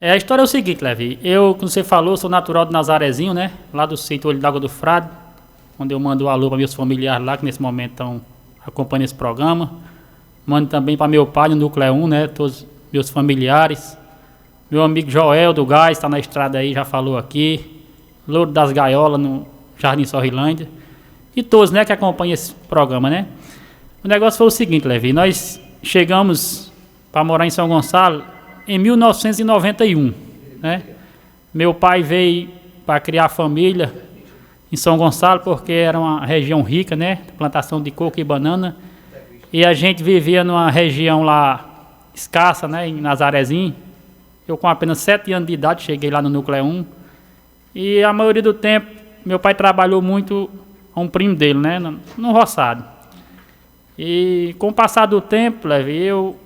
A história é o seguinte, Levi. Eu, como você falou, sou natural de Nazarezinho, né? Lá do sítio Olho d'Água do Frade, onde eu mando um alô para meus familiares lá, que nesse momento estão acompanhando esse programa. Mando também para meu pai, no Núcleo 1, né? Todos meus familiares. Meu amigo Joel do Gás, está na estrada aí, já falou aqui. Louro das Gaiolas, no Jardim Sorrilândia. E todos, né, que acompanham esse programa, né? O negócio foi o seguinte, Levi. Nós chegamos para morar em São Gonçalo em 1991, né? Meu pai veio para criar família em São Gonçalo porque era uma região rica, né? Plantação de coco e banana. E a gente vivia numa região lá escassa, né? Em Nazarezinho. Eu com apenas 7 anos de idade cheguei lá no Núcleo 1. E a maioria do tempo meu pai trabalhou muito a um primo dele, né? No roçado. E com o passar do tempo, Levi, eu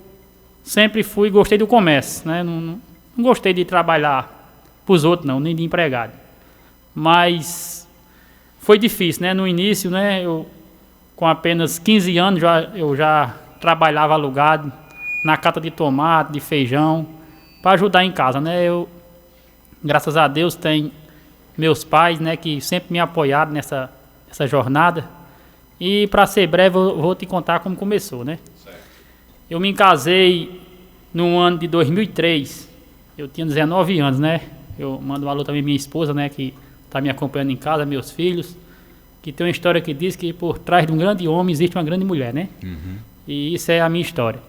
sempre gostei do comércio, né? Não gostei de trabalhar para os outros, não, nem de empregado. Mas foi difícil, né? No início, né? Eu, com apenas 15 anos, eu já trabalhava alugado na cata de tomate, de feijão, para ajudar em casa, né? Eu, graças a Deus, tenho meus pais, né? Que sempre me apoiaram nessa jornada. E para ser breve, eu vou te contar como começou, né? Eu me casei no ano de 2003, eu tinha 19 anos, né? Eu mando um alô também à minha esposa, né? Que está me acompanhando em casa, meus filhos. Que tem uma história que diz que por trás de um grande homem existe uma grande mulher, né? Uhum. E isso é a minha história.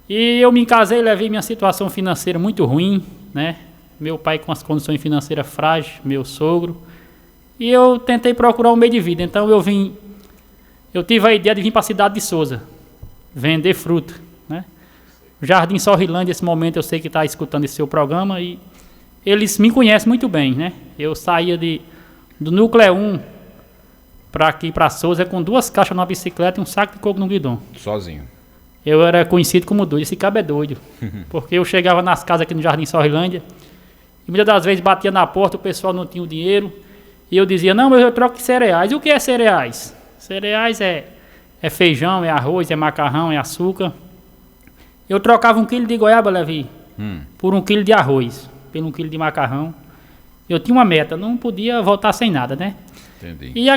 E eu me casei, levei minha situação financeira muito ruim, né? Meu pai com as condições financeiras frágeis, meu sogro. E eu tentei procurar um meio de vida, então eu tive a ideia de vir para a cidade de Souza, vender fruta, né? Jardim Sorrilândia, nesse momento eu sei que está escutando esse seu programa e eles me conhecem muito bem, né? Eu saía do Núcleo 1 para aqui, para Souza, com 2 caixas numa bicicleta e um saco de coco no guidão. Sozinho? Eu era conhecido como doido, esse cabo é doido, porque eu chegava nas casas aqui no Jardim Sorrilândia e muitas das vezes batia na porta, o pessoal não tinha o dinheiro e eu dizia, não, mas eu troco de cereais. E o que é cereais? Cereais é feijão, é arroz, é macarrão, é açúcar. Eu trocava 1 quilo de goiaba, Levi, por 1 quilo de arroz, pelo 1 quilo de macarrão. Eu tinha uma meta, não podia voltar sem nada, né? Entendi. E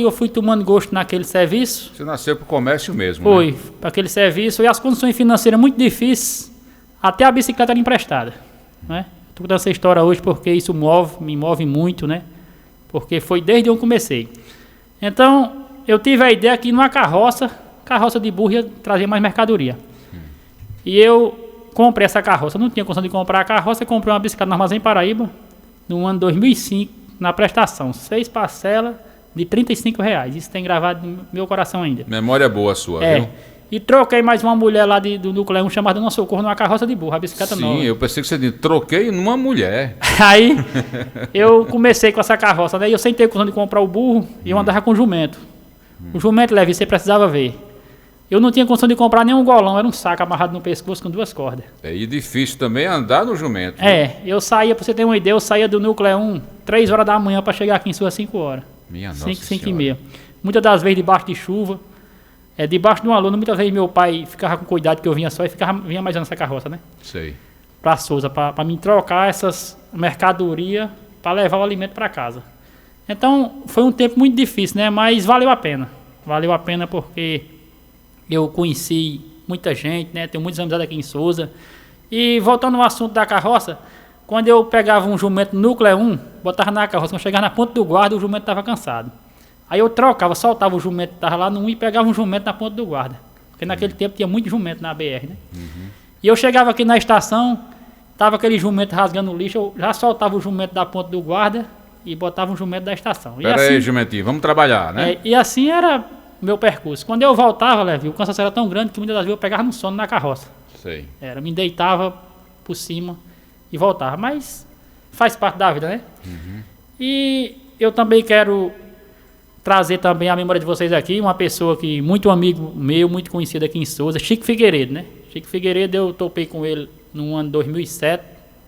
eu fui tomando gosto naquele serviço. Você nasceu para o comércio mesmo, Foi, né? para aquele serviço. E as condições financeiras muito difíceis, até a bicicleta era emprestada, né? Estou contando essa história hoje porque isso me move muito, né? Porque foi desde onde eu comecei. Então, eu tive a ideia que numa carroça de burro ia trazer mais mercadoria. E eu comprei essa carroça. Não tinha condição de comprar a carroça, eu comprei uma bicicleta no Armazém Paraíba, no ano 2005, na prestação. 6 parcelas de R$35. Isso tem gravado no meu coração ainda. Memória boa sua, viu? E troquei mais uma mulher lá do Núcleo 1 chamada Dona Socorro numa carroça de burro, a bicicleta nova. Sim, eu pensei que você disse, troquei numa mulher. Aí, eu comecei com essa carroça, né? E eu sem ter condição de comprar o burro, e eu andava com o jumento. O jumento, Levi, você precisava ver. Eu não tinha condição de comprar nenhum golão, era um saco amarrado no pescoço com 2 cordas. E difícil também andar no jumento. Eu saía, pra você ter uma ideia, eu saía do Núcleo 1 3 horas da manhã para chegar aqui em Souza 5 horas. Minha nossa 5 e meia. Muitas das vezes debaixo de chuva, debaixo de um aluno, muitas vezes meu pai ficava com cuidado que eu vinha só e vinha mais nessa carroça, né? Sei. Para Souza, para me trocar essas mercadorias para levar o alimento para casa. Então, foi um tempo muito difícil, né? Mas valeu a pena. Valeu a pena porque eu conheci muita gente, né? Tenho muitas amizades aqui em Souza. E voltando ao assunto da carroça, quando eu pegava um jumento Núcleo 1, botava na carroça, quando eu chegava na ponta do guarda, o jumento estava cansado. Aí eu trocava, soltava o jumento que estava lá no 1 e pegava um jumento na ponta do guarda. Porque naquele tempo tinha muito jumento na BR, né? E eu chegava aqui na estação, tava aquele jumento rasgando o lixo, eu já soltava o jumento da ponta do guarda e botava um jumento da estação. Pera aí, jumentinho, vamos trabalhar, né? E assim era meu percurso. Quando eu voltava, Levi, o cansaço era tão grande que muitas das vezes eu pegava no sono na carroça. Sei. Me deitava por cima e voltava. Mas faz parte da vida, né? E eu também quero trazer também a memória de vocês aqui, uma pessoa que, muito amigo meu, muito conhecido aqui em Souza, Chico Figueiredo, né? Chico Figueiredo, eu topei com ele no ano 2007,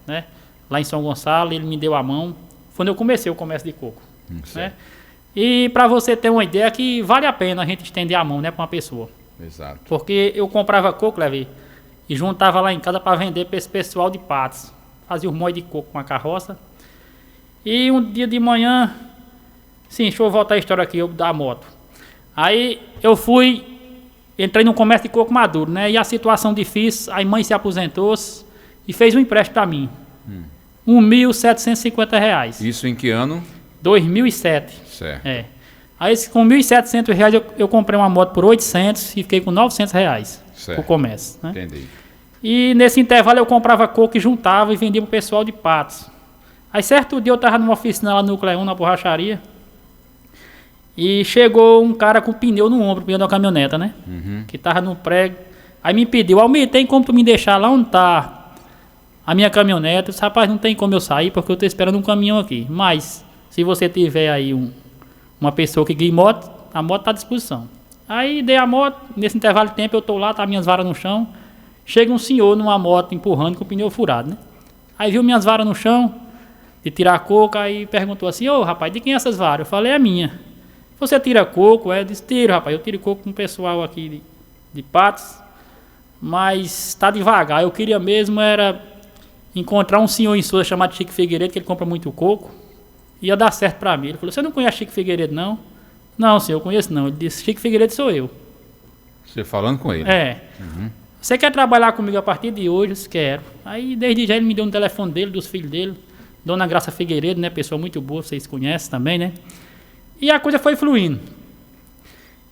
né? Lá em São Gonçalo, ele me deu a mão. Foi quando eu comecei o comércio de coco, né? E para você ter uma ideia que vale a pena a gente estender a mão, né, para uma pessoa. Exato. Porque eu comprava coco, Levi, e juntava lá em casa para vender para esse pessoal de Patos. fazia o moio de coco com a carroça. E um dia de manhã, sim, deixa eu voltar a história aqui, da moto. Aí eu entrei num comércio de coco maduro, né? E a situação difícil, a mãe se aposentou e fez um empréstimo para mim. R$ 1.750. Isso em que ano? 2007. Certo. Aí com R$ 1.700 eu comprei uma moto por 800 e fiquei com R$ 900 pro comércio, né? Entendi. E nesse intervalo eu comprava coco e juntava e vendia pro pessoal de Patos. Aí certo dia eu tava numa oficina lá no Núcleo 1, na borracharia, e chegou um cara com pneu no ombro, pneu da caminhoneta, né? Que tava no prego. Aí me pediu: Almir, tem como tu me deixar lá onde tá a minha caminhoneta? Eu disse: rapaz, não tem como eu sair porque eu tô esperando um caminhão aqui. Mas se você tiver aí uma pessoa que guia moto, a moto tá à disposição. Aí dei a moto, nesse intervalo de tempo eu tô lá, tá minhas varas no chão. Chega um senhor numa moto empurrando com o pneu furado, né? Aí viu minhas varas no chão, de tirar coco, aí perguntou assim: ô rapaz, de quem é essas varas? Eu falei: é minha. Você tira coco? Eu disse: tiro, rapaz, eu tiro coco com o pessoal aqui de Patos, mas tá devagar. Eu queria mesmo era encontrar um senhor em Souza chamado Chico Figueiredo, que ele compra muito coco, ia dar certo pra mim. Ele falou: você não conhece Chico Figueiredo, não? Não, senhor, eu conheço não. Ele disse: Chico Figueiredo sou eu. Você falando com ele? Você quer trabalhar comigo a partir de hoje? Eu disse: quero. Aí desde já ele me deu um telefone dele, dos filhos dele, Dona Graça Figueiredo, né? Pessoa muito boa, vocês conhecem também, né? E a coisa foi fluindo.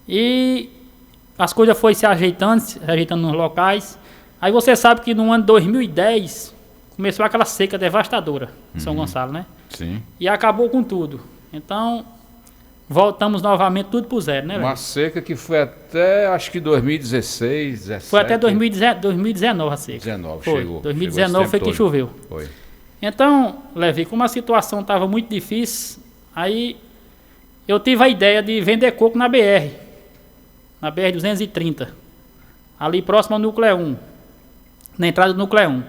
E as coisas foram se ajeitando nos locais. Aí você sabe que no ano de 2010 começou aquela seca devastadora em São Gonçalo, né? Sim. E acabou com tudo. Então, voltamos novamente tudo pro zero, né? Uma seca que foi até, acho que 2016, 17. Foi até 2019 a seca. 19, foi. chegou. 2019 foi que choveu. Foi. Então, Levi, como a situação estava muito difícil, aí eu tive a ideia de vender coco na BR-230, ali próximo ao Núcleo 1, na entrada do Núcleo 1.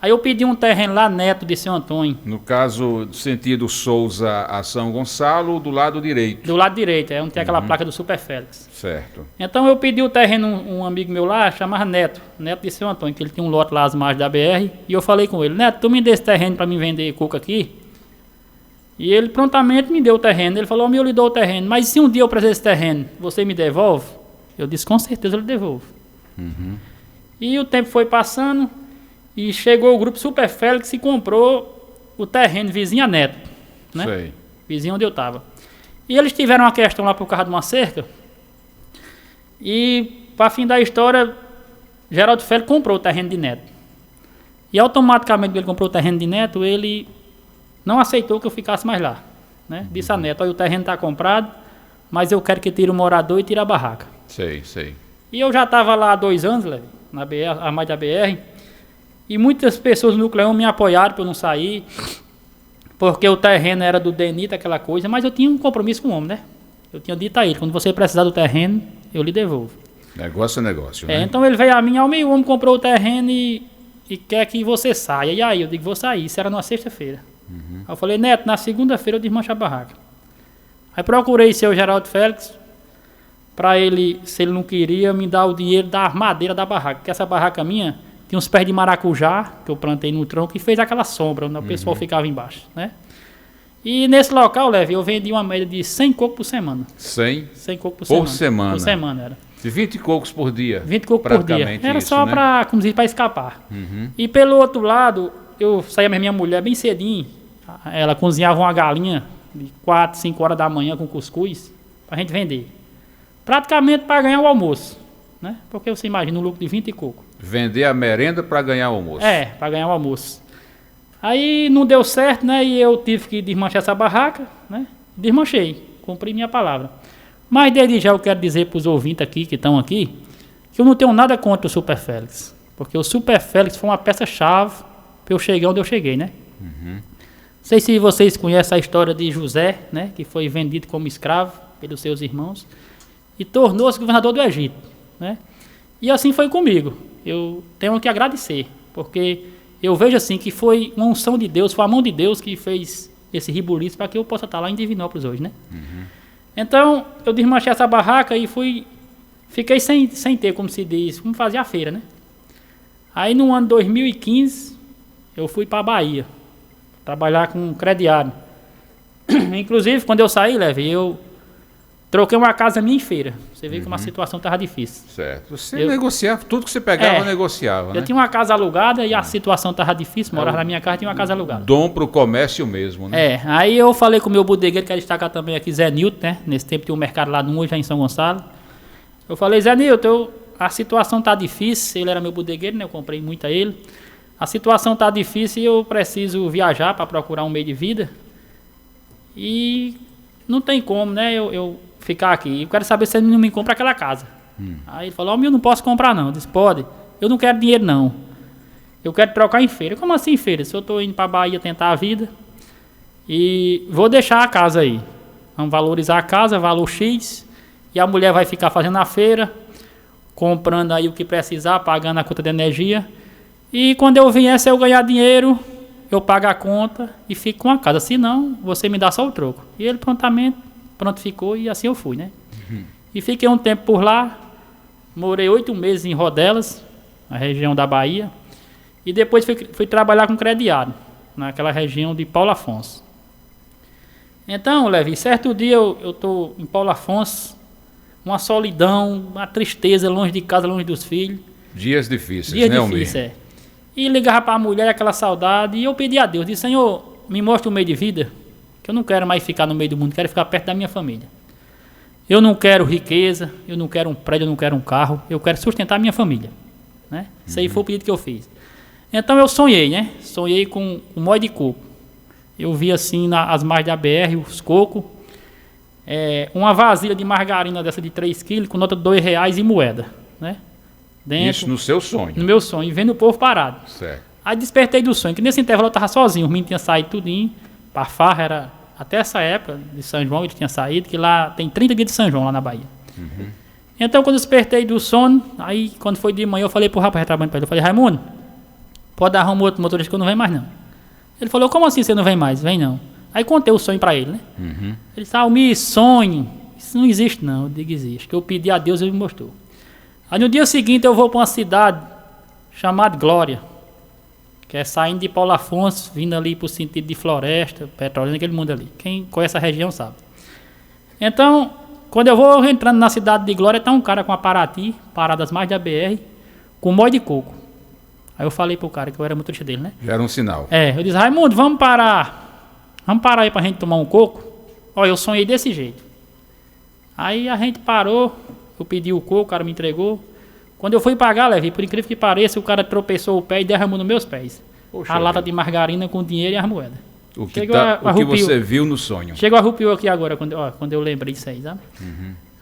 Aí eu pedi um terreno lá neto de São Antônio. No caso, sentido Souza a São Gonçalo, do lado direito. Do lado direito, onde tem aquela placa do Super Félix. Certo. Então eu pedi o terreno, um amigo meu lá, chamava Neto de São Antônio, que ele tinha um lote lá às margens da BR, e eu falei com ele: Neto, tu me dê esse terreno para mim vender coco aqui? E ele prontamente me deu o terreno. Ele falou: eu lhe dou o terreno, mas se um dia eu precisar desse terreno, você me devolve? Eu disse: com certeza eu lhe devolvo. E o tempo foi passando e chegou o grupo Super Félix e comprou o terreno vizinho a Neto, né? Sei. Vizinho onde eu estava. E eles tiveram uma questão lá por causa de uma cerca. E para fim da história, Geraldo Félix comprou o terreno de Neto. E automaticamente que ele comprou o terreno de Neto, ele não aceitou que eu ficasse mais lá, né? Disse a Neto: olha, o terreno está comprado, mas eu quero que tire o morador e tire a barraca. Sei. E eu já estava lá há 2 anos, Levi, na BR, a mais da BR, e muitas pessoas no Núcleo 1 me apoiaram para eu não sair, porque o terreno era do Denita, aquela coisa, mas eu tinha um compromisso com o homem, né? Eu tinha dito a ele: quando você precisar do terreno, eu lhe devolvo. Negócio é negócio, né? Então ele veio a mim: o homem comprou o terreno e quer que você saia. E aí eu digo: vou sair. Isso era numa sexta-feira. Aí eu falei: Neto, na segunda-feira eu desmancho a barraca. Aí procurei seu Geraldo Félix para ele, se ele não queria, me dar o dinheiro da madeira da barraca, porque essa barraca minha tinha uns pés de maracujá que eu plantei no tronco e fez aquela sombra onde o pessoal ficava embaixo, né? E nesse local, Levi, eu vendi uma média de 100 cocos por semana. 100 cocos por semana? Por semana era. De 20 cocos por dia? 20 cocos por dia. Era isso, só, né? para escapar. E pelo outro lado, eu saía com minha mulher bem cedinho. Ela cozinhava uma galinha de 4, 5 horas da manhã com cuscuz pra gente vender. Praticamente para ganhar o almoço, né? Porque você imagina um lucro de 20 coco. Vender a merenda para ganhar o almoço. Para ganhar o almoço. Aí não deu certo, né? E eu tive que desmanchar essa barraca, né? Desmanchei, cumpri minha palavra. Mas desde já eu quero dizer para os ouvintes aqui, que estão aqui, que eu não tenho nada contra o Super Félix. Porque o Super Félix foi uma peça-chave para eu chegar onde eu cheguei, né? Não sei se vocês conhecem a história de José, né? Que foi vendido como escravo pelos seus irmãos e tornou-se governador do Egito, né? E assim foi comigo. Eu tenho que agradecer, porque eu vejo assim que foi uma unção de Deus, foi a mão de Deus que fez esse ribuliço para que eu possa estar lá em Divinópolis hoje, né? Então, eu desmanchei essa barraca e fiquei sem ter, como se diz, como fazer a feira, né? Aí no ano 2015, eu fui para a Bahia, trabalhar com crediário. Inclusive, quando eu saí, Levi, eu troquei uma casa minha em Feira. Você vê como a situação estava difícil. Certo. Você negociava, tudo que você pegava, negociava, né? Eu tinha uma casa alugada e a situação estava difícil, morava na minha casa e tinha uma casa alugada. Dom para o comércio mesmo, né? Aí eu falei com o meu bodegueiro, quero destacar também aqui, Zé Nilton, né? Nesse tempo tinha um mercado lá no hoje, já em São Gonçalo. Eu falei, Zé Nilton, a situação está difícil, ele era meu bodegueiro, né? Eu comprei muito a ele. A situação está difícil e eu preciso viajar para procurar um meio de vida. E não tem como, né? Eu ficar aqui. Eu quero saber se ele não me compra aquela casa. Aí ele falou, eu não posso comprar não. Eu disse, pode. Eu não quero dinheiro não. Eu quero trocar em feira. Como assim feira? Se eu estou indo para a Bahia tentar a vida e vou deixar a casa aí. Vamos valorizar a casa, valor X. E a mulher vai ficar fazendo a feira, comprando aí o que precisar, pagando a conta de energia. E quando eu vier, se eu ganhar dinheiro, eu pago a conta e fico com a casa. Se não, você me dá só o troco. E ele prontamente ficou e assim eu fui, né? E fiquei um tempo por lá, morei 8 meses em Rodelas, na região da Bahia, e depois fui trabalhar com crediário, naquela região de Paulo Afonso. Então, Levi, certo dia eu estou em Paulo Afonso, uma solidão, uma tristeza, longe de casa, longe dos filhos. Dias difíceis, Dias né, difíceis, E ligava para a mulher, aquela saudade, e eu pedi a Deus, disse, Senhor, me mostra um meio de vida, que eu não quero mais ficar no meio do mundo, quero ficar perto da minha família. Eu não quero riqueza, eu não quero um prédio, eu não quero um carro, eu quero sustentar a minha família. Né? Isso aí foi o pedido que eu fiz. Então eu sonhei, né? Sonhei com um molho de coco. Eu vi assim as margens da BR, os cocos, uma vasilha de margarina dessa de 3 quilos, com nota de R$2 e moeda. Né? Dentro, isso no seu sonho? No meu sonho, e vendo o povo parado. Certo. Aí despertei do sonho, que nesse intervalo eu estava sozinho, o menino tinha saído tudinho, para farra, era até essa época de São João ele tinha saído, que lá tem 30 dias de São João lá na Bahia. Então quando eu despertei do sono, aí quando foi de manhã eu falei pro rapaz trabalhando para ele, eu falei, Raimundo, pode arrumar outro motorista que eu não venho mais não. Ele falou, como assim você não vem mais? Vem não. Aí contei o sonho para ele, né? Ele disse, Almir, sonho, isso não existe não. Eu digo, existe, que eu pedi a Deus e ele me mostrou. Aí no dia seguinte eu vou para uma cidade chamada Glória, que é saindo de Paulo Afonso, vindo ali para o sentido de Floresta, Petrolina, aquele mundo ali. Quem conhece a região sabe. Então, quando eu vou entrando na cidade de Glória, tá um cara com a Paraty, paradas mais da BR, com molho de coco. Aí eu falei pro cara que eu era motorista dele, né? Já era um sinal. Eu disse, Raimundo, vamos parar aí pra gente tomar um coco? Olha, eu sonhei desse jeito. Aí a gente parou, eu pedi o coco, o cara me entregou. Quando eu fui pagar, Levi, por incrível que pareça, o cara tropeçou o pé e derramou nos meus pés. Poxa, a lata de margarina com dinheiro e as moedas. O que você viu no sonho. Chegou arrupiou aqui agora, quando eu lembrei disso aí, sabe?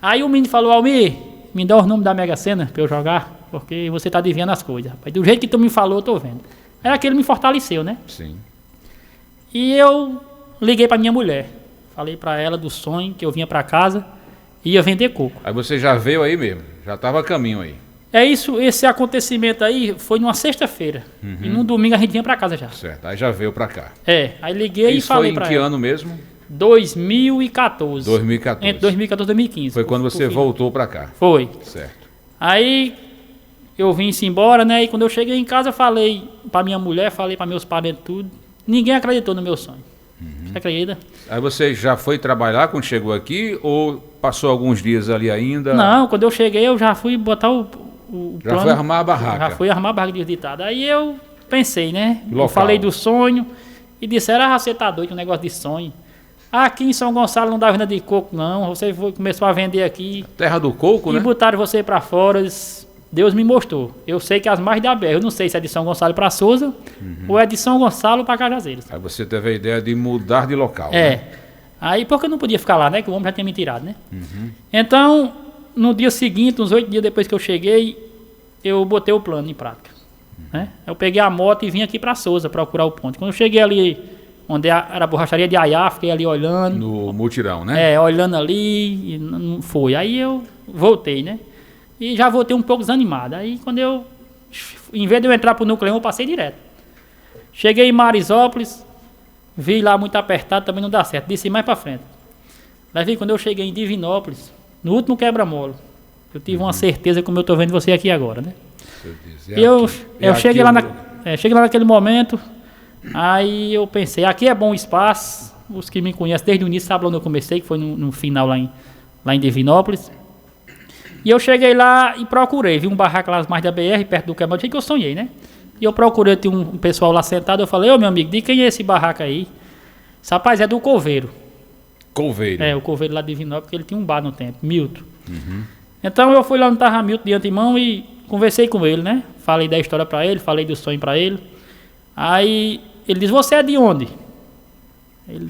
Aí o menino falou, Almir, me dá os nomes da Mega Sena pra eu jogar, porque você tá adivinhando as coisas, rapaz. Do jeito que tu me falou, eu tô vendo. Era aquele que me fortaleceu, né? Sim. E eu liguei pra minha mulher. Falei pra ela do sonho, que eu vinha pra casa e ia vender coco. Aí você já veio aí mesmo, já tava a caminho aí. Esse acontecimento aí foi numa sexta-feira. E no domingo a gente vinha pra casa já. Certo, aí já veio pra cá. Aí liguei e falei pra ela. Isso foi em que ano mesmo? 2014. 2014. Entre 2014 e 2015. Foi quando você voltou pra cá. Foi. Certo. Aí eu vim-se embora, né? E quando eu cheguei em casa, falei pra minha mulher, falei pra meus parentes tudo. Ninguém acreditou no meu sonho. Você acredita? Aí você já foi trabalhar quando chegou aqui ou passou alguns dias ali ainda? Não, quando eu cheguei eu já fui botar o já plano. foi armar a barraca? Já fui armar a barraca de ditado. Aí eu pensei, né? Local. Eu falei do sonho e disseram, você tá doido, um negócio de sonho. Aqui em São Gonçalo não dá venda de coco não, você começou a vender aqui. Terra do coco, né? E botaram você pra fora, Deus me mostrou. Eu sei que as margens da BR, eu não sei se é de São Gonçalo para Souza ou é de São Gonçalo para Cajazeiras. Aí você teve a ideia de mudar de local, né? Aí porque eu não podia ficar lá, né? Que o homem já tinha me tirado, né? Então, no dia seguinte, uns 8 dias depois que eu cheguei, eu botei o plano em prática. Né? Eu peguei a moto e vim aqui para Souza procurar o ponto. Quando eu cheguei ali, onde era a borracharia de Aiá, fiquei ali olhando. No mutirão, né? Olhando ali, e não foi. Aí eu voltei, né? E já voltei um pouco desanimado. Aí quando em vez de eu entrar pro Núcleo, eu passei direto. Cheguei em Marisópolis, vi lá muito apertado, também não dá certo. Desci mais pra frente. Mas quando eu cheguei em Divinópolis, no último quebra-mola, eu tive uma certeza como eu tô vendo você aqui agora, né? Eu cheguei lá naquele momento, Aí eu pensei, aqui é bom o espaço, os que me conhecem desde o início sabem onde eu comecei, que foi no final lá em Divinópolis. E eu cheguei lá e procurei, vi um barraco lá mais da BR, perto do quebra, que eu sonhei, né? E eu procurei, tinha um pessoal lá sentado, eu falei, ô meu amigo, de quem é esse barraco aí? Esse rapaz é do Coveiro. Coveiro? É, o Coveiro lá de Divinópolis, porque ele tinha um bar no tempo, Milton. Então eu fui lá no Tarra Milton de antemão e conversei com ele, né? Falei da história pra ele, falei do sonho pra ele. Aí ele disse, você é de onde?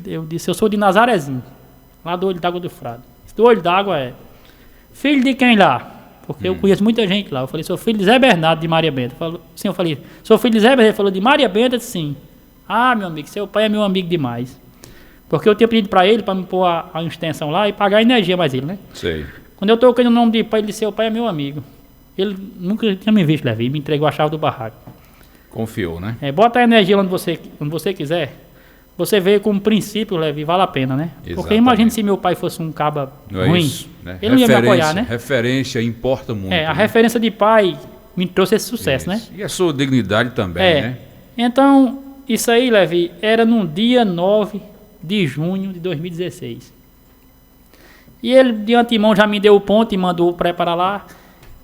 Eu disse, eu sou de Nazarezinho, lá do Olho d'Água do Frado. Do Olho d'Água é... Filho de quem lá? Porque eu conheço muita gente lá. Eu falei, sou filho de Zé Bernardo de Maria Benta. Sim, eu falei, sou filho de Zé Bernardo. Ele falou, de Maria Benta? Eu disse, sim. Ah, meu amigo, seu pai é meu amigo demais. Porque eu tinha pedido pra ele, pra me pôr a extensão lá e pagar a energia mais ele, né? Sei. Quando eu toquei no nome de pai, ele disse, seu pai é meu amigo. Ele nunca tinha me visto, Levi, me entregou a chave do barraco. Confiou, né? Bota a energia onde você quiser. Você veio como princípio, Levi, vale a pena, né? Exatamente. Porque imagine se meu pai fosse um caba ruim. Isso, né? Ele não ia me apoiar, né? Referência importa muito. A né? referência de pai me trouxe esse sucesso, Isso. né? E a sua dignidade também, né? Então, isso aí, Levi, era no dia 9 de junho de 2016. E ele, de antemão, já me deu o ponto e mandou preparar lá.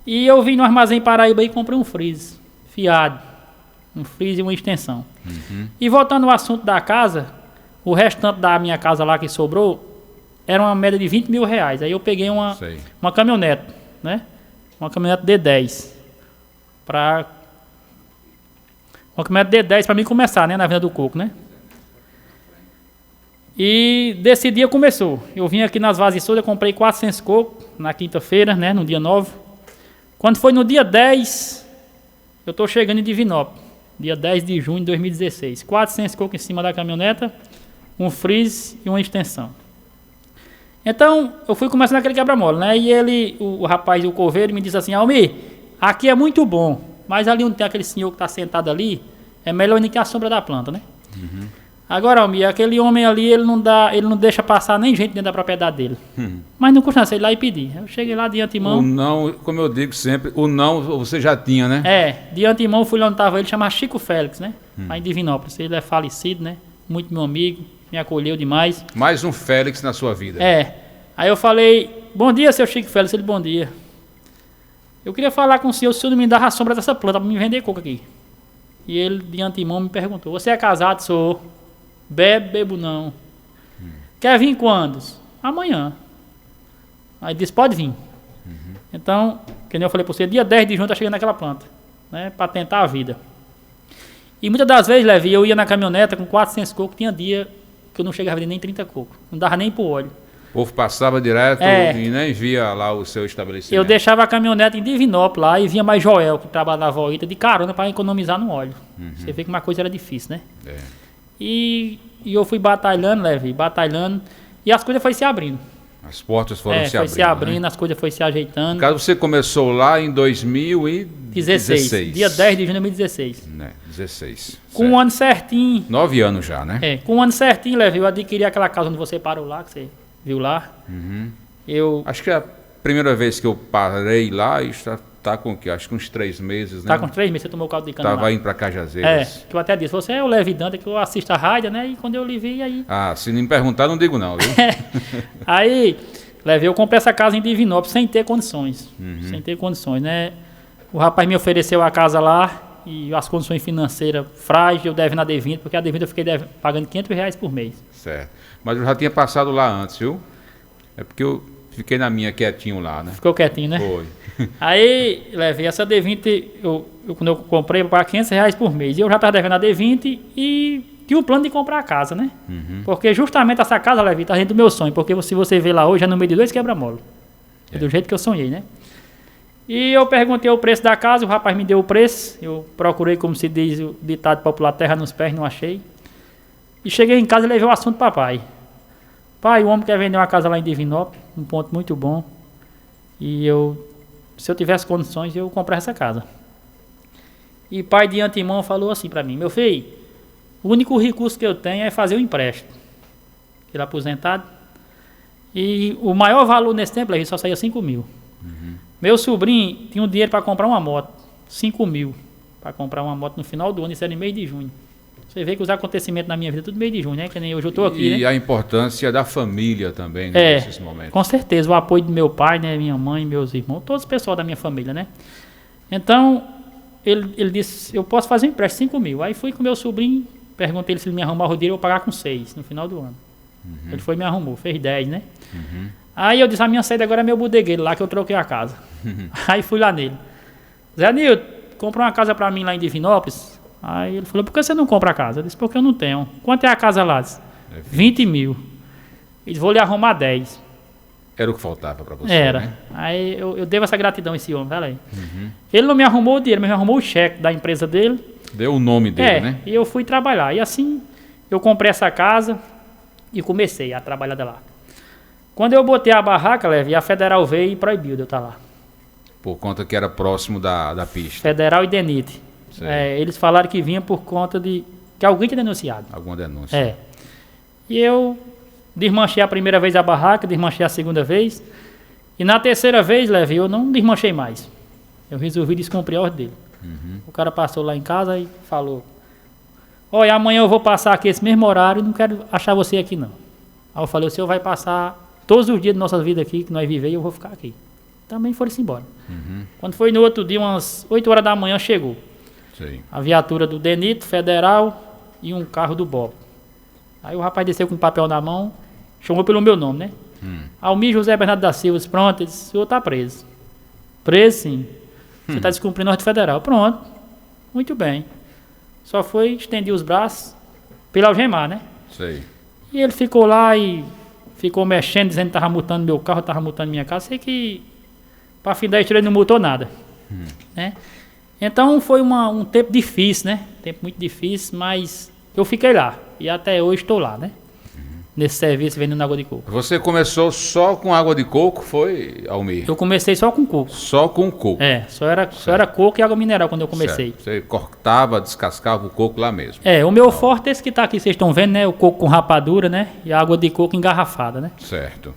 E eu vim no Armazém Paraíba e comprei um freeze fiado. Um freeze e uma extensão. E voltando ao assunto da casa, o restante da minha casa lá que sobrou era uma média de 20 mil reais. Aí eu peguei uma caminhonete, né? Uma caminhonete D10 uma caminhonete D10 para mim começar, né? Na Venda do Coco, né? E desse dia começou. Eu vim aqui nas Vazições, eu comprei 400 coco na quinta-feira, né? No dia 9. Quando foi no dia 10, eu tô chegando em Divinópolis. Dia 10 de junho de 2016. 400 coco em cima da caminhoneta, um freeze e uma extensão. Então, eu fui começando aquele quebra-mola, né? E ele, o rapaz do Coveiro, me disse assim, Almir, aqui é muito bom, mas ali onde tem aquele senhor que está sentado ali, é melhor do que a sombra da planta, né? Agora, Almir, aquele homem ali, ele não deixa passar nem gente dentro da propriedade dele. Mas não custa nada, sei lá e pedir. Eu cheguei lá de antemão. O não, como eu digo sempre, o não você já tinha, né? De antemão fui lá onde estava ele, chama Chico Félix, né? Lá em Divinópolis. Ele é falecido, né? Muito meu amigo, me acolheu demais. Mais um Félix na sua vida. Aí eu falei, bom dia, seu Chico Félix. Ele, bom dia. Eu queria falar com o senhor, se o senhor não me dá a sombra dessa planta para me vender coco aqui. E ele, de antemão, me perguntou, você é casado? Sou. Bebo não. Quer vir quando? Amanhã. Aí disse, pode vir. Então, que nem eu falei para você, dia 10 de junho tá chegando naquela planta, né? Para tentar a vida. E muitas das vezes, Levi, eu ia na caminhoneta com 400 cocos, tinha dia que eu não chegava a vender nem 30 cocos. Não dava nem pro óleo. O povo passava direto e nem via lá o seu estabelecimento. Eu deixava a caminhonete em Divinópolis lá e vinha mais Joel, que trabalhava na Volita, de carona para economizar no óleo. Você vê que uma coisa era difícil, né? E eu fui batalhando, Levi, batalhando, e as coisas foram se abrindo. As portas foram se foi abrindo. Se abrindo, né? As coisas foram se ajeitando. No caso, você começou lá em 2016. Dia 10 de junho de 2016. 16. Com um ano certinho. 9 anos já, né? Com um ano certinho, Levi, eu adquiri aquela casa onde você parou lá, que você viu lá. Acho que é a primeira vez que eu parei lá, está com o quê? Acho que uns 3 meses, né? Tá com 3 meses, você tomou o caldo de cana. Tava indo para Cajazeiras. Que eu até disse, você é o Levi Danta, que eu assisto a rádio, né? E quando eu lhe vi, aí... Se não me perguntar, não digo não, viu? Aí, Levi, eu comprei essa casa em Divinópolis sem ter condições. Sem ter condições, né? O rapaz me ofereceu a casa lá e as condições financeiras frágeis, eu devendo na D20, porque a D20 eu fiquei pagando R$500 por mês. Certo. Mas eu já tinha passado lá antes, viu? É porque eu fiquei na minha quietinho lá, né? Ficou quietinho, né? Foi. Aí, Levi, essa D20, quando eu comprei, eu paguei R$500 por mês. E eu já estava devendo a D20 e tinha um plano de comprar a casa, né? Porque justamente essa casa, Levi, está dentro do meu sonho. Porque se você ver lá hoje, é no meio de 2 quebra-mola. É do jeito que eu sonhei, né? E eu perguntei o preço da casa, o rapaz me deu o preço. Eu procurei, como se diz o ditado popular, terra nos pés, não achei. E cheguei em casa e levei o assunto para pai. Pai, o homem quer vender uma casa lá em Divinópolis, um ponto muito bom. E se eu tivesse condições, eu compraria essa casa. E pai de antemão falou assim para mim, meu filho, o único recurso que eu tenho é fazer um empréstimo. Ele é aposentado. E o maior valor nesse tempo, ele só saía 5 mil. Meu sobrinho tinha um dinheiro para comprar uma moto, 5 mil, para comprar uma moto no final do ano, isso era em mês de junho. Você vê que os acontecimentos na minha vida, tudo meio de junho, né? Que nem hoje eu tô aqui, E né? a importância da família também, né, nesses momentos. Com certeza, o apoio do meu pai, né? Minha mãe, meus irmãos, todos o pessoal da minha família, né? Então, ele disse, eu posso fazer um empréstimo 5 mil. Aí fui com meu sobrinho, perguntei se ele me arrumar o dinheiro, eu vou pagar com 6 no final do ano. Ele foi e me arrumou, fez 10, né? Aí eu disse, a minha saída agora é meu bodegueiro lá, que eu troquei a casa. Aí fui lá nele. Zé Nilton, compra uma casa pra mim lá em Divinópolis. Aí ele falou, por que você não compra a casa? Eu disse, porque eu não tenho. Quanto é a casa lá? Disse, 20 mil. Ele disse, vou lhe arrumar 10. Era o que faltava para você, Era. né? Aí eu devo essa gratidão a esse homem, olha aí. Ele não me arrumou o dinheiro, mas me arrumou o cheque da empresa dele. Deu o nome dele, né? E eu fui trabalhar. E assim, eu comprei essa casa e comecei a trabalhar lá. Quando eu botei a barraca, Leve, a Federal veio e proibiu de eu estar lá. Por conta que era próximo da pista. Federal e DENIT. Eles falaram que vinha por conta de que alguém tinha denunciado. Alguma denúncia. E eu desmanchei a primeira vez a barraca, desmanchei a segunda vez. E na terceira vez, Leve, eu não desmanchei mais. Eu resolvi descumprir a ordem dele. O cara passou lá em casa e falou, olha, amanhã eu vou passar aqui esse mesmo horário e não quero achar você aqui não. Aí eu falei, o senhor vai passar todos os dias da nossa vida aqui, que nós vivemos, e eu vou ficar aqui. Também foram-se embora. Quando foi no outro dia, umas 8 horas da manhã, chegou. Sim. A viatura do DENIT, Federal e um carro do Bob. Aí o rapaz desceu com um papel na mão, chamou pelo meu nome, né? Almir José Bernardo da Silva, pronto, ele disse, o senhor está preso. Preso, sim. Você está descumprindo a ordem federal. Pronto. Muito bem. Só foi estender os braços pela algemar, né? Sei. E ele ficou lá e ficou mexendo, dizendo que estava multando meu carro, estava multando minha casa. Sei que, para fim da história, ele não multou nada. Né? Então foi um tempo difícil, né? Tempo muito difícil, mas eu fiquei lá. E até hoje estou lá, né? Nesse serviço vendendo água de coco. Você começou só com água de coco, foi, Almir? Eu comecei só com coco. Só com coco? Só era coco e água mineral quando eu comecei. Certo. Você cortava, descascava o coco lá mesmo? O meu forte é esse que está aqui, vocês estão vendo, né? O coco com rapadura, né? E a água de coco engarrafada, né? Certo.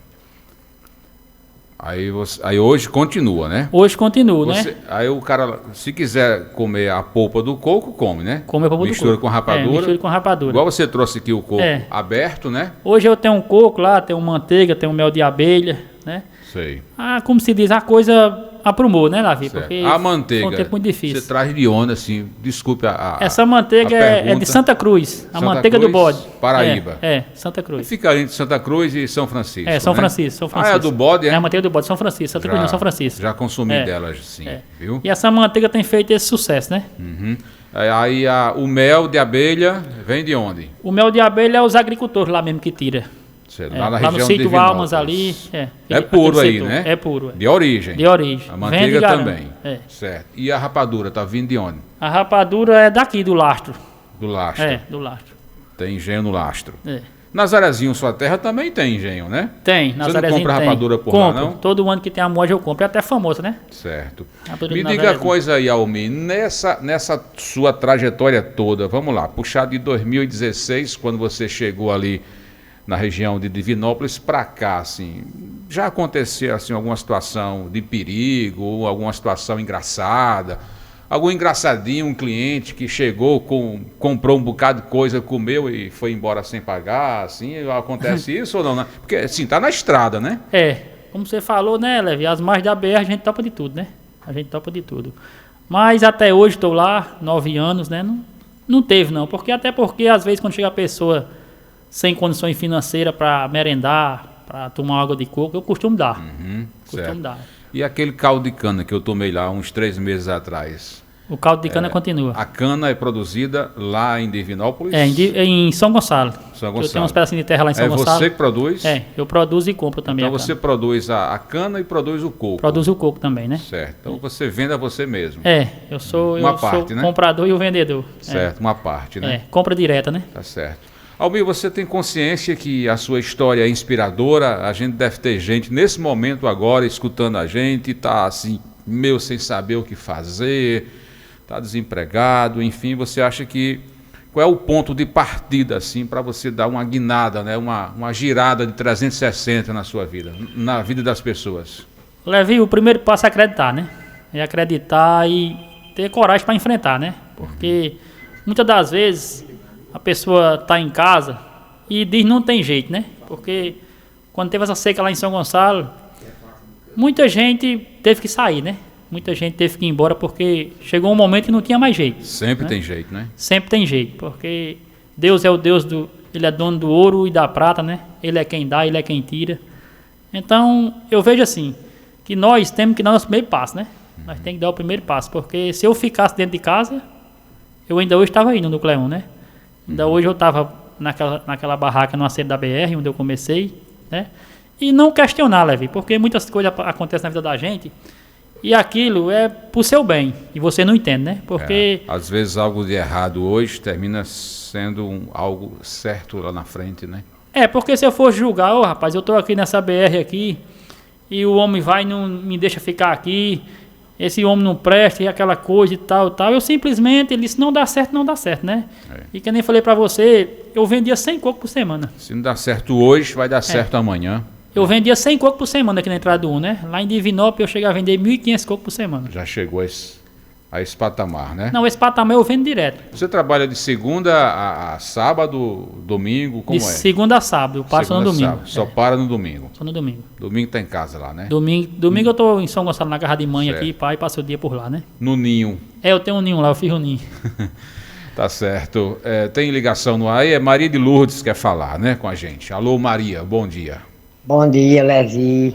Aí hoje continua, né? Hoje continua, né? Aí o cara, se quiser comer a polpa do coco, come, né? Come a polpa do coco. Mistura com rapadura. Mistura com rapadura. Igual você trouxe aqui o coco aberto, né? Hoje eu tenho um coco lá, tenho manteiga, tenho mel de abelha, né? Sei. Como se diz, a coisa aprumou, né, Davi? Porque a manteiga, foi um tempo muito difícil. você traz de onde, assim, desculpe Essa manteiga é de Santa Cruz, a manteiga do bode. Paraíba. Santa Cruz. Fica entre Santa Cruz e São Francisco, São Francisco. é a do bode, é? a manteiga do bode, São Francisco, Santa Cruz não, São Francisco. Já consumi delas, sim, viu? E essa manteiga tem feito esse sucesso, né? Aí o mel de abelha vem de onde? O mel de abelha é os agricultores lá mesmo que tira. Lá na lá região no de sítio Almas ali. É puro aí, né? É puro. De origem. De origem. A manteiga também. Certo. E a rapadura, tá vindo de onde? A rapadura é daqui, do lastro. Do lastro. Do lastro. Tem engenho no lastro. Nazarezinho, sua terra também tem engenho, né? Tem, Nazarezinho. Você não compra rapadura por lá, não? Todo ano que tem a moagem eu compro. É até famosa, né? Certo. Me diga a coisa aí, Almir. Nessa sua trajetória toda, vamos lá, puxar de 2016, quando você chegou ali na região de Divinópolis para cá, assim, já aconteceu assim alguma situação de perigo, alguma situação engraçada, algum engraçadinho, um cliente que chegou, comprou um bocado de coisa, comeu e foi embora sem pagar, assim, acontece isso ou não, né? Porque assim, tá na estrada, né? Como você falou, né, Levi, as margens da BR a gente topa de tudo, né? A gente topa de tudo. Mas até hoje estou lá, 9 anos, né? Não teve não, porque às vezes quando chega a pessoa sem condições financeiras para merendar, para tomar água de coco, eu costumo dar. Costumo dar. E aquele caldo de cana que eu tomei lá uns 3 meses atrás? O caldo de cana continua. A cana é produzida lá em Divinópolis? Em São Gonçalo. São Gonçalo. Eu tenho uns pedacinhos de terra lá em São Gonçalo. É você que produz? Eu produzo e compro também. Então você produz a cana e produz o coco? Produz o coco também, né? Certo. Então você vende a você mesmo? Eu sou né? comprador e o vendedor. Certo, uma parte, né? Compra direta, né? Tá certo. Almir, você tem consciência que a sua história é inspiradora? A gente deve ter gente nesse momento agora escutando a gente, está assim, meio sem saber o que fazer, está desempregado, enfim, você acha que qual é o ponto de partida assim para você dar uma guinada, né, uma girada de 360 na sua vida, na vida das pessoas? Levi, o primeiro passo é acreditar, né? É acreditar e ter coragem para enfrentar, né? Porque muitas das vezes a pessoa está em casa e diz não tem jeito, né? Porque quando teve essa seca lá em São Gonçalo, muita gente teve que sair, né? Muita gente teve que ir embora porque chegou um momento que não tinha mais jeito. Sempre, né? Tem jeito, né? Sempre tem jeito, porque Deus é o Deus Ele é dono do ouro e da prata, né? Ele é quem dá, Ele é quem tira. Então, eu vejo assim, que nós temos que dar nosso primeiro passo, né? Nós temos que dar o primeiro passo, porque se eu ficasse dentro de casa, eu ainda hoje estava aí no Núcleo 1, né? Ainda hoje eu estava naquela barraca no acerto da BR, onde eu comecei, né? E não questionar, Levi, porque muitas coisas acontecem na vida da gente e aquilo é pro seu bem, e você não entende, né? Porque... às vezes algo de errado hoje termina sendo algo certo lá na frente, né? Porque se eu for julgar, rapaz, eu tô aqui nessa BR aqui, e o homem vai e não me deixa ficar aqui, esse homem não presta, e aquela coisa e tal, eu simplesmente, ele disse, não dá certo, né? E que nem falei pra você, eu vendia 100 cocos por semana. Se não dá certo hoje, vai dar certo amanhã. Eu vendia 100 cocos por semana aqui na entrada do 1, né? Lá em Divinópolis eu cheguei a vender 1.500 cocos por semana. Já chegou a esse patamar, né? Não, esse patamar eu vendo direto. Você trabalha de segunda a sábado, domingo, como de segunda a sábado, eu passo no domingo. Só para no domingo? Só no domingo. Domingo tá em casa lá, né? Domingo eu tô em São Gonçalo, na casa de mãe aqui, pai, passo o dia por lá, né? No ninho? Eu tenho um ninho lá, eu fiz um ninho. Tá certo. Tem ligação no ar aí, Maria de Lourdes quer falar, né, com a gente. Alô, Maria, bom dia. Bom dia, Levi.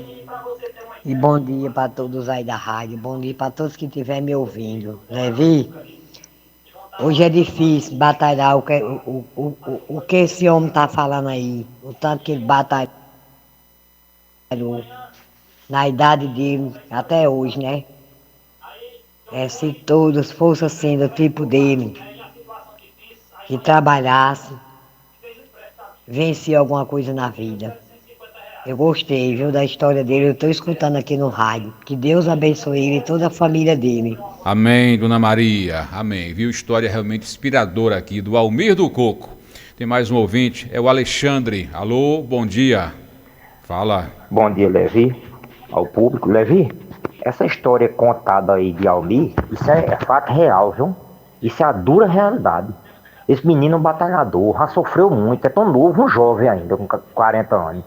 E bom dia para todos aí da rádio. Bom dia para todos que estiverem me ouvindo. Levi, hoje é difícil batalhar o que esse homem está falando aí. O tanto que ele batalhou na idade dele até hoje, né? Se todos fossem assim, do tipo dele, que trabalhasse, vencia alguma coisa na vida. Eu gostei, viu, da história dele, eu estou escutando aqui no rádio. Que Deus abençoe ele e toda a família dele. Amém, Dona Maria, amém. Viu, história realmente inspiradora aqui do Almir do Coco. Tem mais um ouvinte, é o Alexandre. Alô, bom dia. Fala. Bom dia, Levi, ao público. Levi, essa história contada aí de Almir, isso é fato real, viu? Isso é a dura realidade. Esse menino é um batalhador, já sofreu muito, é tão novo, um jovem ainda, com 40 anos.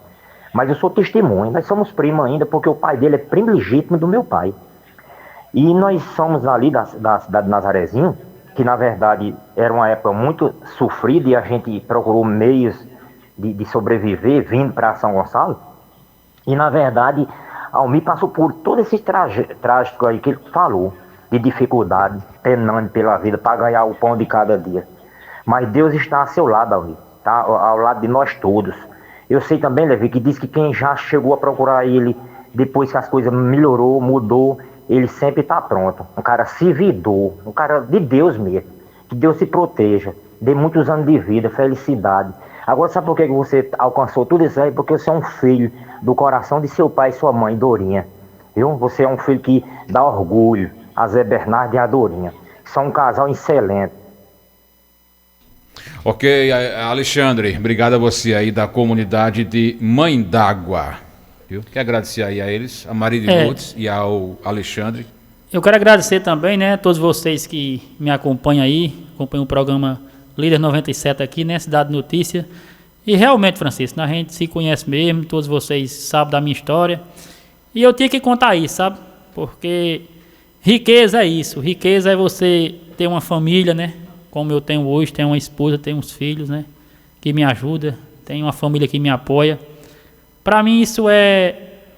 Mas eu sou testemunha, nós somos primos ainda, porque o pai dele é primo legítimo do meu pai. E nós somos ali da cidade de Nazarezinho, que na verdade era uma época muito sofrida e a gente procurou meios de sobreviver vindo para São Gonçalo. E na verdade, Almir passou por todo esse trágico aí que ele falou, de dificuldade, penando pela vida para ganhar o pão de cada dia. Mas Deus está a seu lado, Almir, tá? Ao lado de nós todos. Eu sei também, Levi, que diz que quem já chegou a procurar ele, depois que as coisas melhorou, mudou, ele sempre está pronto. Um cara servidor, um cara de Deus mesmo. Que Deus se proteja, dê muitos anos de vida, felicidade. Agora, sabe por que você alcançou tudo isso aí? Porque você é um filho do coração de seu pai e sua mãe, Dorinha. Viu? Você é um filho que dá orgulho a Zé Bernardo e a Dorinha. São um casal excelente. Ok, Alexandre, obrigado a você aí da comunidade de Mãe d'Água. Quero agradecer aí a eles, a Maria de Lourdes e ao Alexandre. Eu quero agradecer também, né, a todos vocês que me acompanham aí, acompanham o programa Líder 97 aqui, né, Cidade Notícia. E realmente, Francisco, a gente se conhece mesmo, todos vocês sabem da minha história. E eu tinha que contar isso, sabe? Porque riqueza é isso, riqueza é você ter uma família, né? Como eu tenho hoje, tenho uma esposa, tenho uns filhos, né? Que me ajuda, tenho uma família que me apoia. Para mim isso é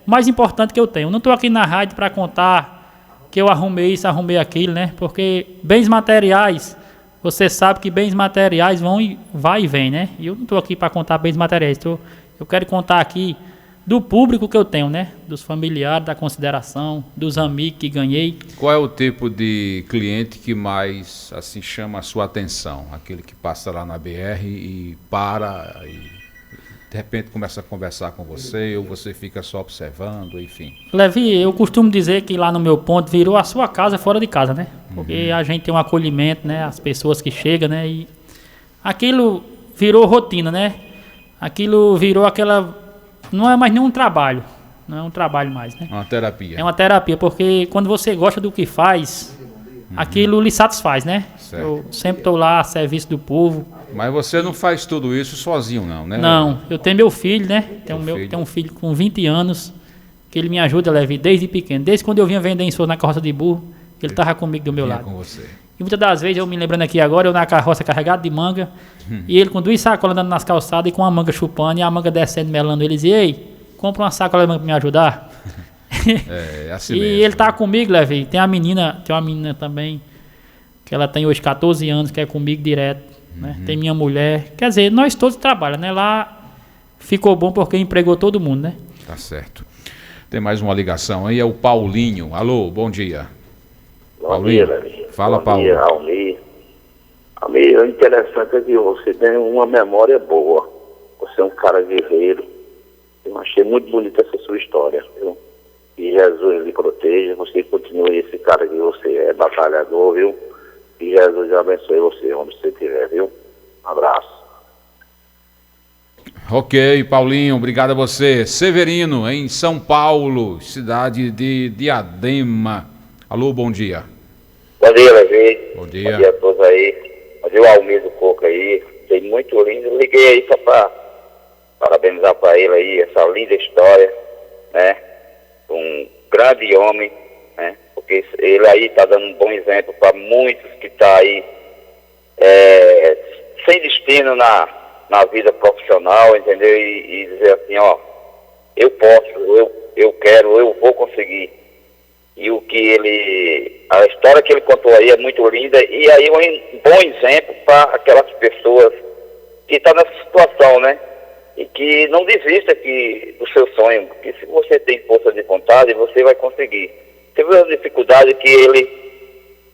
o mais importante que eu tenho. Eu não estou aqui na rádio para contar que eu arrumei isso, arrumei aquilo, né? Porque bens materiais, você sabe que bens materiais vai e vem, né? E eu não estou aqui para contar bens materiais. Eu quero contar aqui do público que eu tenho, né? Dos familiares, da consideração, dos amigos que ganhei. Qual é o tipo de cliente que mais assim chama a sua atenção? Aquele que passa lá na BR e para e de repente começa a conversar com você, ou você fica só observando, enfim. Levi, eu costumo dizer que lá no meu ponto virou a sua casa fora de casa, né? Porque a gente tem um acolhimento, né? As pessoas que chegam, né? E aquilo virou rotina, né? Aquilo virou aquela... Não é mais nenhum trabalho, não é um trabalho mais, né? É uma terapia. É uma terapia, porque quando você gosta do que faz, aquilo lhe satisfaz, né? Certo. Eu sempre estou lá a serviço do povo, Mas você não faz tudo isso sozinho, não, né? Não, eu tenho meu filho, né? Tenho um filho com 20 anos, que ele me ajuda, Levi, desde pequeno. Desde quando eu vinha vender em Souza na carroça de burro, ele estava comigo do meu lado. Com você. E muitas das vezes, eu me lembrando aqui agora, eu na carroça carregado de manga, e ele com 2 sacolas andando nas calçadas e com a manga chupando, e a manga descendo, melando. Ele dizia, ei, compra uma sacola de manga pra me ajudar. É assim e mesmo. ele tá comigo, Levi. Tem uma menina também, que ela tem hoje 14 anos, que é comigo direto. Né? Tem minha mulher. Quer dizer, nós todos trabalhamos, né? Lá ficou bom porque empregou todo mundo, né? Tá certo. Tem mais uma ligação aí, é o Paulinho. Alô, bom dia. Bom dia, Levi. Fala, bom Paulo. Dia, Almir. Almir, o interessante é que você tem uma memória boa. Você é um cara guerreiro. Eu achei muito bonita essa sua história, viu? Que Jesus lhe proteja, você continue esse cara que você é, batalhador, viu? Que Jesus abençoe você, onde você estiver, viu? Um abraço. Ok, Paulinho, obrigado a você. Severino, em São Paulo, cidade de Diadema. Alô, bom dia. Bom dia, Levi. Bom dia. Bom dia a todos aí. Bom dia o Almir do Coco aí. Foi muito lindo. Eu liguei aí só para parabenizar para ele aí, essa linda história, né? Um grande homem, né? Porque ele aí está dando um bom exemplo para muitos que estão aí sem destino na vida profissional, entendeu? E dizer assim, ó, eu posso, eu quero, eu vou conseguir. E a história que ele contou aí é muito linda e aí um bom exemplo para aquelas pessoas que estão nessa situação, né? E que não desista do seu sonho, porque se você tem força de vontade, você vai conseguir. Você viu a dificuldade que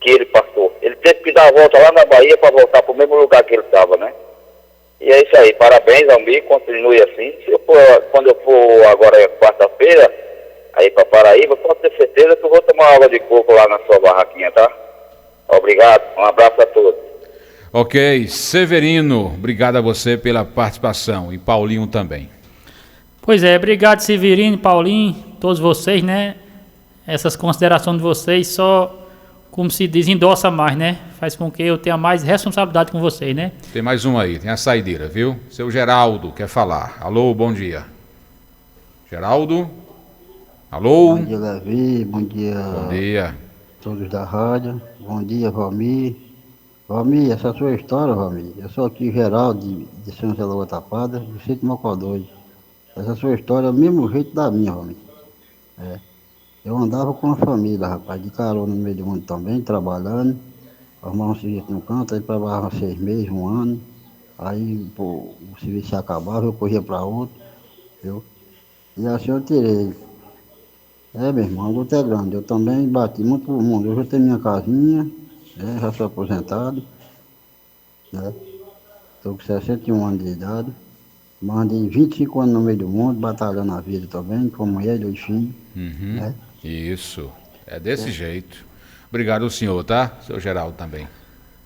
ele passou. Ele teve que dar a volta lá na Bahia para voltar para o mesmo lugar que ele estava, né? E é isso aí. Parabéns, Almir. Continue assim. Quando eu for agora quarta-feira, aí para Paraíba, pode ter certeza que eu vou tomar água de coco lá na sua barraquinha, tá? Obrigado. Um abraço a todos. Ok, Severino, obrigado a você pela participação e Paulinho também. Pois é, obrigado Severino, Paulinho, todos vocês, né? Essas considerações de vocês só, como se diz, endossa mais, né? Faz com que eu tenha mais responsabilidade com vocês, né? Tem mais um aí, tem a saideira, viu? Seu Geraldo quer falar. Alô, bom dia. Geraldo? Alô? Bom dia, Levi. Bom dia. Bom dia. Todos da rádio. Bom dia, Valmir. Valmir, essa sua história, Valmir. Eu sou aqui Geraldo de São José da Lagoa Tapada, do sítio Mocodói. Essa sua história é o mesmo jeito da minha, Valmir. Eu andava com a família, rapaz, de carona no meio do mundo também, trabalhando. Arrumava um serviço no canto, aí trabalhava 6 meses, 1 ano. Aí o serviço se acabava, eu corria para outro, viu? E assim eu tirei. Meu irmão, a luta é grande. Eu também bati muito pro mundo. Eu já tenho minha casinha, já sou aposentado, né? Estou com 61 anos de idade. Mandei 25 anos no meio do mundo, batalhando a vida também, com mulher e 2 filhos. Né? Isso, é desse jeito. Obrigado ao senhor, tá? Seu Geraldo também.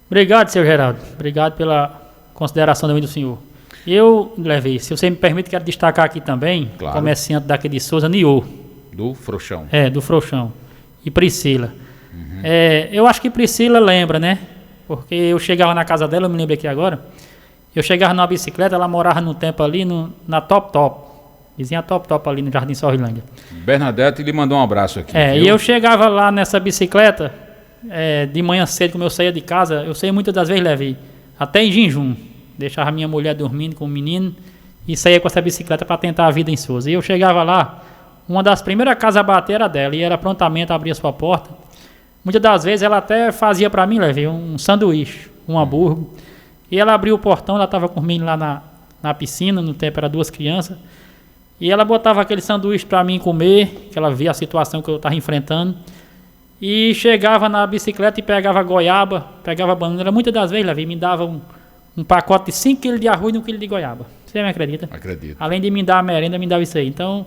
Obrigado, seu Geraldo. Obrigado pela consideração também do senhor. Eu, Levi, se você me permite, quero destacar aqui também, claro, comerciante daqui de Souza, Niô. Do Frouxão. Do Frouxão. E Priscila. Eu acho que Priscila lembra, né? Porque eu chegava na casa dela, eu me lembro aqui agora, eu chegava numa bicicleta, ela morava no tempo ali na Top Top. Vizinha Top Top ali no Jardim Sorrilândia. Bernadette lhe mandou um abraço aqui. E eu chegava lá nessa bicicleta, de manhã cedo, como eu saía de casa, eu saía muitas das vezes, Levi, até em jejum. Deixava a minha mulher dormindo com o menino e saía com essa bicicleta para tentar a vida em Souza. E eu chegava lá, uma das primeiras casas a bater era dela, e ela prontamente abria sua porta. Muitas das vezes ela até fazia para mim, Levi, um sanduíche, um hambúrguer. E ela abriu o portão, ela estava com o menino lá na piscina, no tempo era 2 crianças. E ela botava aquele sanduíche para mim comer, que ela via a situação que eu estava enfrentando. E chegava na bicicleta e pegava goiaba, pegava banana. Ela, muitas das vezes, Levi, me dava um pacote de 5 kg de arroz e 1 kg de goiaba. Você me acredita? Acredito. Além de me dar a merenda, me dava isso aí. Então,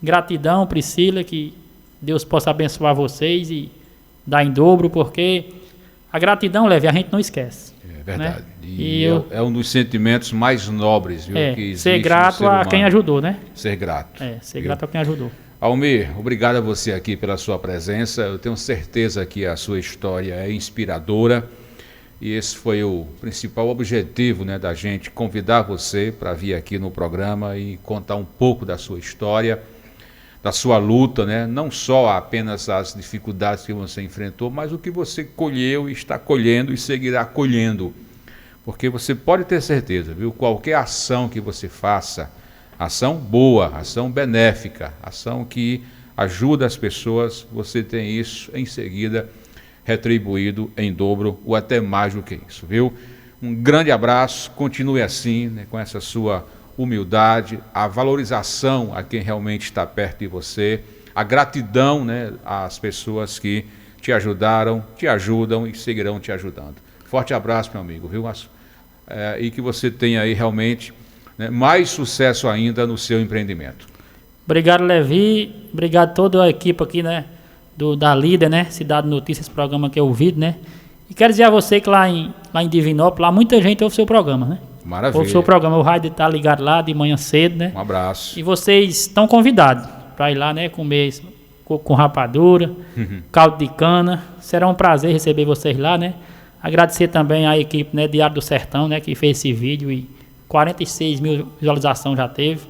gratidão, Priscila, que Deus possa abençoar vocês e dar em dobro, porque a gratidão, Levi, a gente não esquece. É verdade. Né? E é um dos sentimentos mais nobres, viu? Que existe ser grato no ser a quem ajudou, né? Ser grato. Ser grato a quem ajudou. Almir, obrigado a você aqui pela sua presença. Eu tenho certeza que a sua história é inspiradora E esse foi o principal objetivo, né, da gente convidar você para vir aqui no programa e contar um pouco da sua história, da sua luta, né? Não só apenas as dificuldades que você enfrentou, mas o que você colheu, está colhendo e seguirá colhendo. Porque você pode ter certeza, viu? Qualquer ação que você faça, ação boa, ação benéfica, ação que ajuda as pessoas, você tem isso em seguida retribuído em dobro ou até mais do que isso, viu? Um grande abraço, continue assim, né, com essa sua humildade, a valorização a quem realmente está perto de você, a gratidão, né, às pessoas que te ajudaram, te ajudam e seguirão te ajudando. Forte abraço, meu amigo, viu? E que você tenha aí realmente, né, mais sucesso ainda no seu empreendimento. Obrigado, Levi. Obrigado a toda a equipe aqui, né? Da Líder, né? Cidade Notícias, programa que eu ouvi, né? E quero dizer a você que lá em Divinópolis, lá muita gente ouve o seu programa, né? Maravilha. Ouve o seu programa, o rádio tá ligado lá de manhã cedo, né? Um abraço. E vocês estão convidados para ir lá, né? Comer com rapadura, caldo de cana. Será um prazer receber vocês lá, né? Agradecer também à equipe, né? Diário do Sertão, né? Que fez esse vídeo e 46 mil visualizações já teve.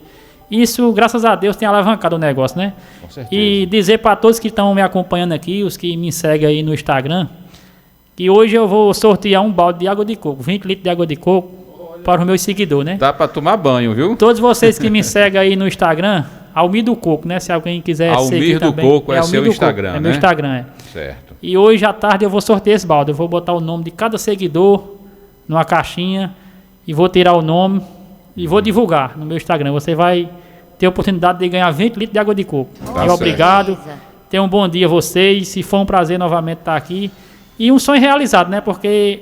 Isso, graças a Deus, tem alavancado o negócio, né? Com certeza. E dizer para todos que estão me acompanhando aqui, os que me seguem aí no Instagram, que hoje eu vou sortear um balde de água de coco, 20 litros de água de coco, para os meus seguidores, né? Dá para tomar banho, viu? Todos vocês que me seguem aí no Instagram, Almir do Coco, né? Se alguém quiser seguir também. Almir do Coco é seu Instagram, né? É meu Instagram, é. Certo. E hoje à tarde eu vou sortear esse balde. Eu vou botar o nome de cada seguidor numa caixinha e vou tirar o nome e vou divulgar no meu Instagram. Você vai ter a oportunidade de ganhar 20 litros de água de coco. Tá, obrigado. Tenham um bom dia a vocês. Se for um prazer novamente estar aqui. E um sonho realizado, né? Porque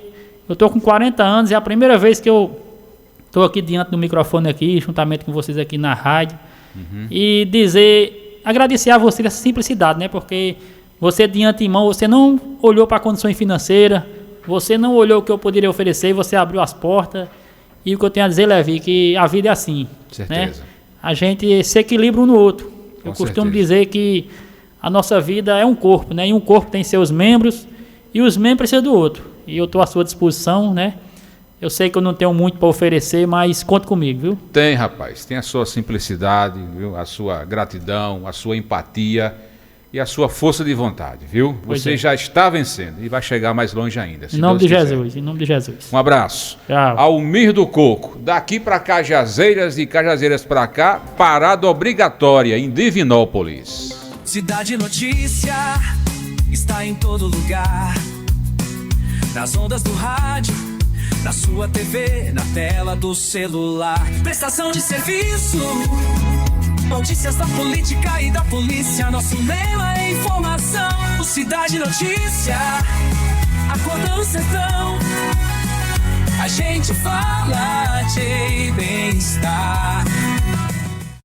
eu estou com 40 anos e é a primeira vez que eu estou aqui diante do microfone aqui, juntamente com vocês aqui na rádio. E agradecer a vocês essa simplicidade, né? Porque você de antemão, você não olhou para condições financeiras, você não olhou o que eu poderia oferecer, você abriu as portas. E o que eu tenho a dizer, Levi, que a vida é assim. Certeza. Né? A gente se equilibra um no outro. Eu costumo dizer que a nossa vida é um corpo, né? E um corpo tem seus membros e os membros precisam do outro. E eu estou à sua disposição, né? Eu sei que eu não tenho muito para oferecer, mas conta comigo, viu? Tem, rapaz. Tem a sua simplicidade, viu? A sua gratidão, a sua empatia e a sua força de vontade, viu? Você já está vencendo e vai chegar mais longe ainda. Em nome de Jesus, em nome de Jesus. Um abraço. Tchau. Almir do Coco, daqui para Cajazeiras e Cajazeiras para cá, parada obrigatória em Divinópolis. Cidade Notícia está em todo lugar, nas ondas do rádio, na sua TV, na tela do celular. Prestação de serviço, notícias da política e da polícia. Nosso lema é informação. O Cidade Notícia, acordando o sertão. A gente fala de bem-estar.